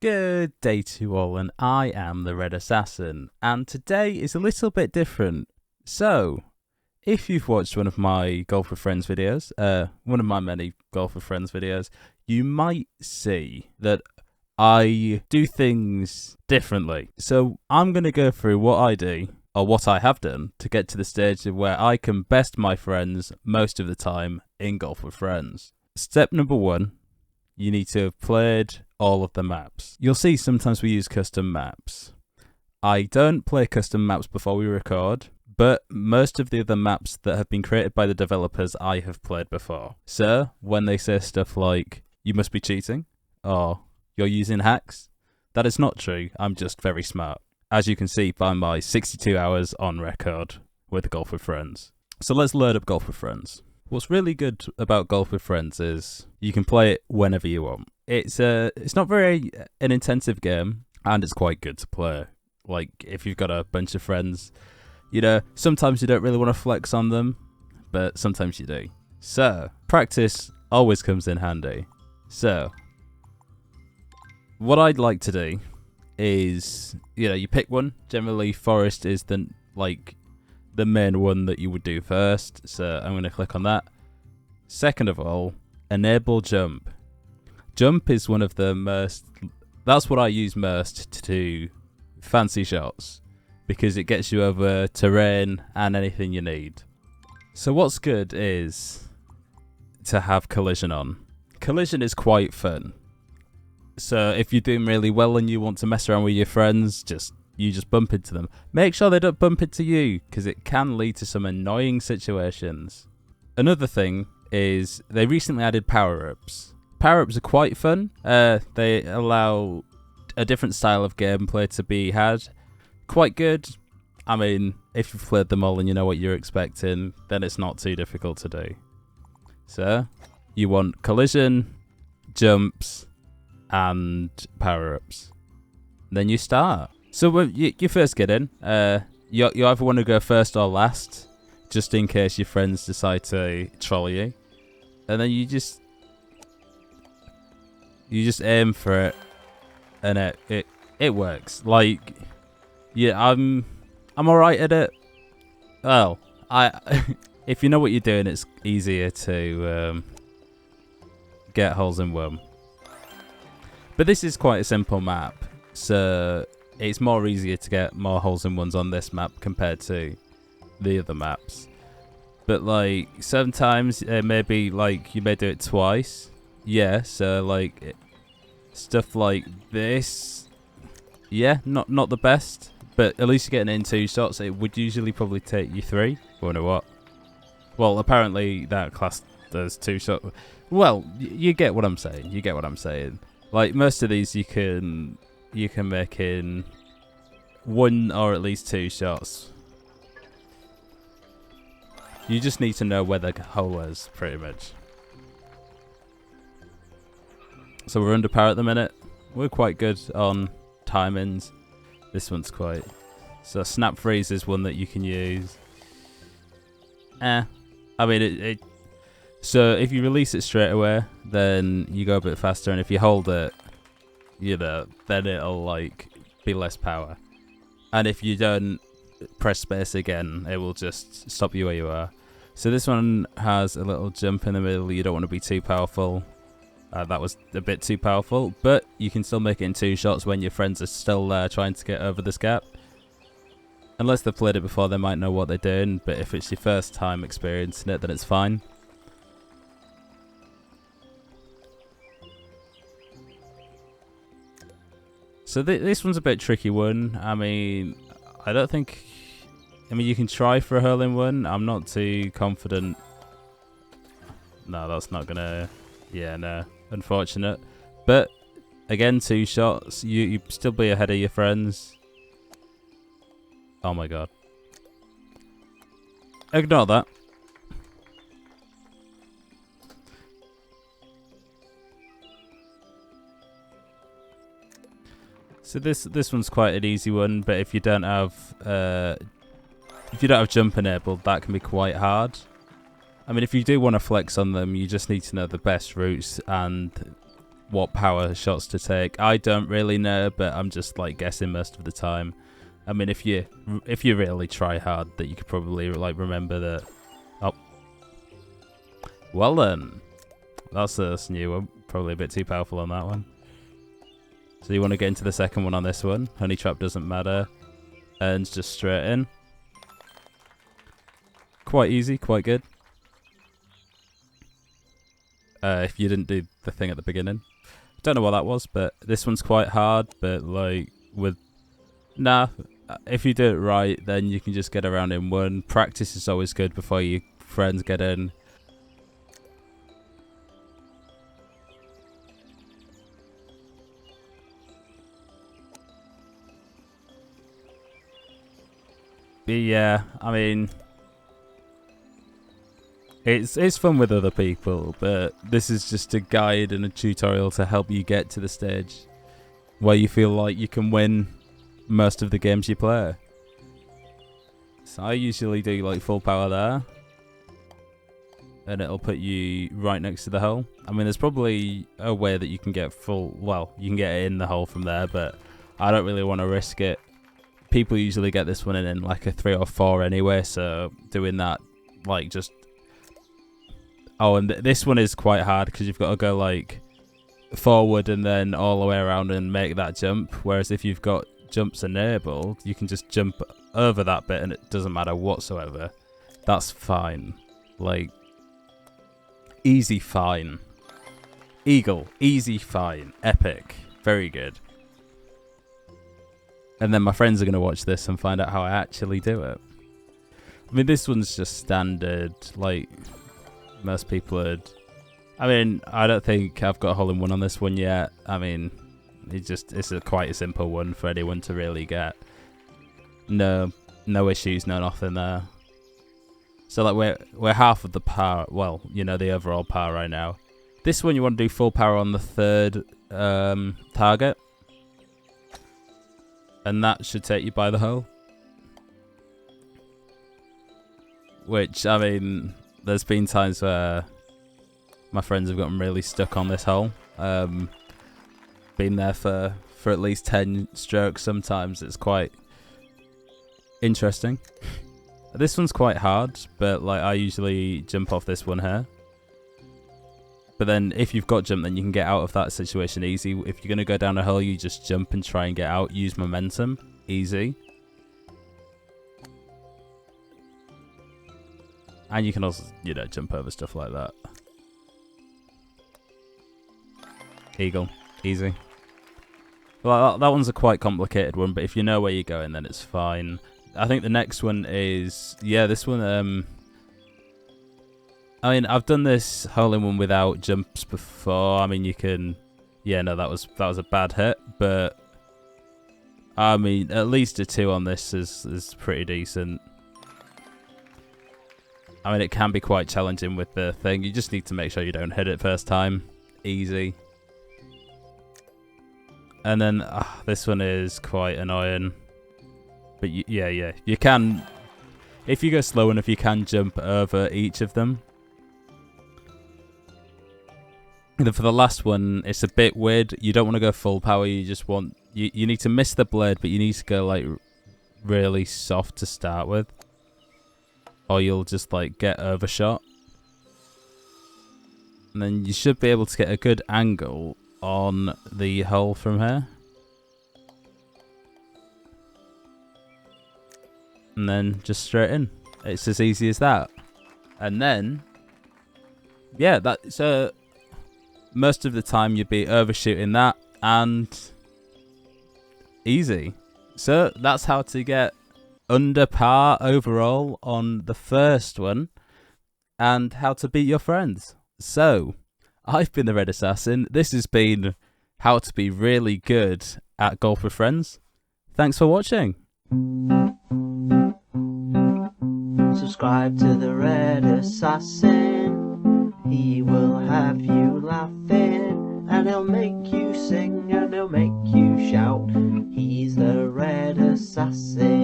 Good day to you all, and I am the Red Assassin, and today is a little bit different. So, if you've watched one of my Golf with Friends videos, one of my many Golf with Friends videos, you might see that I do things differently. So, I'm going to go through what I do, or what I have done, to get to the stage of where I can best my friends most of the time in Golf with Friends. Step number one, you need to have played all of the maps. You'll see sometimes we use custom maps. I don't play custom maps before we record, but most of the other maps that have been created by the developers I have played before. So, when they say stuff like, you must be cheating, or you're using hacks, that is not true. I'm just very smart, as you can see by my 62 hours on record with Golf with Friends. So let's load up Golf with Friends. What's really good about Golf with Friends is you can play it whenever you want. It's not very an intensive game, and it's quite good to play. Like, if you've got a bunch of friends, sometimes you don't really want to flex on them, but sometimes you do. So, practice always comes in handy. So, what I'd like to do is, you pick one. Generally, Forest is the main one that you would do first, so I'm going to click on that. Second of all, enable jump. Jump is one of the that's what I use most to do fancy shots, because it gets you over terrain and anything you need. So what's good is to have collision on. Collision is quite fun. So if you're doing really well and you want to mess around with your friends, you just bump into them. Make sure they don't bump into you, because it can lead to some annoying situations. Another thing is they recently added power-ups. Power-ups are quite fun. They allow a different style of gameplay to be had. Quite good. I mean, if you've played them all and you know what you're expecting, then it's not too difficult to do. So, you want collision, jumps, and power-ups. Then you start. So when you first get in, you either want to go first or last, just in case your friends decide to troll you. And then you just aim for it, and it works. Like, yeah, I'm alright at it. Well, if you know what you're doing, it's easier to get holes in one. But this is quite a simple map, so it's more easier to get more holes in ones on this map compared to the other maps. But sometimes maybe you may do it twice. Yeah, so stuff like this. Yeah, not the best, but at least you're getting it in 2 shots. It would usually probably take you 3. Wonder what? Well, apparently that class does 2 shots. Well, you get what I'm saying. You get what I'm saying. Like, most of these you can make in 1 or at least 2 shots. You just need to know where the hole is, pretty much. So we're under par at the minute. We're quite good on timings. This one's quite... So snap freeze is one that you can use. I mean, so if you release it straight away, then you go a bit faster, and if you hold it, then it'll be less power. And if you don't press space again, it will just stop you where you are. So this one has a little jump in the middle. You don't want to be too powerful. That was a bit too powerful, but you can still make it in 2 shots when your friends are still there trying to get over this gap. Unless they've played it before, they might know what they're doing, but if it's your first time experiencing it, then it's fine. So this one's a bit tricky one. I mean, you can try for a hole-in-one. I'm not too confident. No, that's not gonna... Yeah, no. Unfortunate. But, again, 2 shots. You still be ahead of your friends. Oh my god. Ignore that. So this one's quite an easy one, but if you don't have jump enabled, that can be quite hard. I mean, if you do want to flex on them, you just need to know the best routes and what power shots to take. I don't really know, but I'm just like guessing most of the time. I mean, if you really try hard, that you could probably like remember that. Oh, well then, that's a new one. Probably a bit too powerful on that one. So you want to get into the second one on this one. Honey trap doesn't matter, and just straight in. Quite easy, quite good. If you didn't do the thing at the beginning. Don't know what that was, but this one's quite hard, but like if you do it right, then you can just get around in one. Practice is always good before your friends get in. But yeah, I mean, it's fun with other people, but this is just a guide and a tutorial to help you get to the stage where you feel like you can win most of the games you play. So I usually do like full power there, and it'll put you right next to the hole. I mean, there's probably a way that you can get you can get it in the hole from there, but I don't really want to risk it. People usually get this one in like a 3 or 4 anyway, so doing that, like, just... Oh, and this one is quite hard because you've got to go like forward and then all the way around and make that jump. Whereas if you've got jumps enabled, you can just jump over that bit and it doesn't matter whatsoever. That's fine. Like, easy fine. Eagle, easy fine. Epic. Very good. And then my friends are going to watch this and find out how I actually do it. I mean, this one's just standard, like... Most people would. I mean, I don't think I've got a hole in one on this one yet. I mean, it's quite a simple one for anyone to really get. No issues, no nothing there. So like we're half of the power. Well, you know, the overall power right now. This one you want to do full power on the third target, and that should take you by the hole. Which, I mean, there's been times where my friends have gotten really stuck on this hole. Been there for at least 10 strokes sometimes. It's quite interesting. This one's quite hard, but like I usually jump off this one here. But then if you've got jump, then you can get out of that situation easy. If you're going to go down a hole, you just jump and try and get out. Use momentum. Easy. And you can also, you know, jump over stuff like that. Eagle. Easy. Well, that one's a quite complicated one, but if you know where you're going, then it's fine. I think the next one is... Yeah, this one... I mean, I've done this hole-in-one without jumps before. I mean, you can... Yeah, no, that was a bad hit, but... I mean, at least a 2 on this is pretty decent. I mean, it can be quite challenging with the thing. You just need to make sure you don't hit it first time. Easy. And then this one is quite annoying. But yeah, you can... If you go slow enough, you can jump over each of them. And then for the last one, it's a bit weird. You don't want to go full power. You just want... You need to miss the blade, but you need to go like really soft to start with. Or you'll just like get overshot. And then you should be able to get a good angle on the hole from here. And then just straight in. It's as easy as that. And then, yeah, that's most of the time you'd be overshooting that and easy. So that's how to get under par overall on the first one, and how to beat your friends. So, I've been the Red Assassin. This has been how to be really good at golf with friends. Thanks for watching. Subscribe to the Red Assassin. He will have you laughing, and he'll make you sing, and he'll make you shout. He's the Red Assassin.